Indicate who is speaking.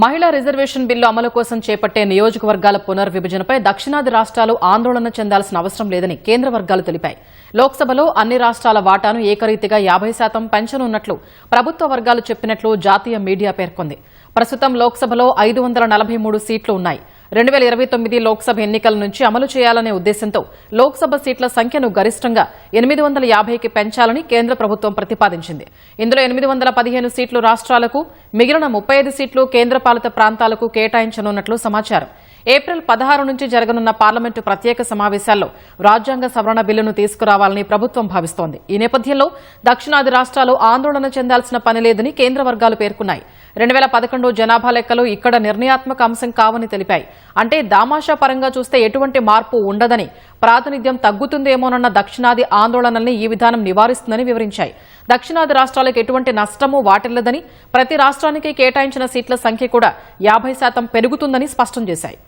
Speaker 1: మహిళా reservation bill అమలు కోసం చేపట్టే నియోజకవర్గాల పునర్విభజనపై దక్షిణాది రాష్ట్రాలు ఆందోళన చెందాల్సిన అవసరం లేదని కేంద్ర వర్గాలు తెలిపాయి. లోక్సభలో అన్ని రాష్ట్రాల వాటాను ఏకరీతిగా 50% పెంచనున్నట్లు ప్రభుత్వ వర్గాలు చెప్పినట్లు జాతీయ మీడియా పేర్కొంది. ప్రస్తుతం లోక్సభలో 543 సీట్లు ఉన్నాయి. 2029 లోక్సభ ఎన్నికల నుంచి అమలు చేయాలనే ఉద్దేశంతో లోక్సభ సీట్ల సంఖ్యను గరిష్టంగా 850కి పెంచాలని కేంద్ర ప్రభుత్వం ప్రతిపాదించింది. ఇందులో 815 సీట్లు రాష్ట్రాలకు, మిగిలిన 35 సీట్లు కేంద్రపాలిత ప్రాంతాలకు కేటాయించనున్నట్లు సమాచారం. ఏప్రిల్ 16 నుంచి జరగనున్న పార్లమెంటు ప్రత్యేక సమావేశాల్లో రాజ్యాంగ సవరణ బిల్లును తీసుకురావాలని ప్రభుత్వం భావిస్తోంది. ఈ నేపథ్యంలో దక్షిణాది రాష్ట్రాలు ఆందోళన చెందాల్సిన పని లేదని కేంద్ర వర్గాలు పేర్కొన్నాయి. 2011 జనాభా లెక్కలు ఇక్కడ నిర్ణయాత్మక అంశం కావని తెలిపాయి. అంటే దామాషా పరంగా చూస్తే ఎటువంటి మార్పు ఉండదని, ప్రాతినిధ్యం తగ్గుతుందేమోనన్న దక్షిణాది ఆందోళనల్ని ఈ విధానం నివారిస్తుందని వివరించాయి. దక్షిణాది రాష్ట్రాలకు ఎటువంటి నష్టమూ వాటిల్లదని, ప్రతి రాష్ట్రానికి కేటాయించిన సీట్ల సంఖ్య కూడా 50% పెరుగుతుందని స్పష్టం చేశాయి.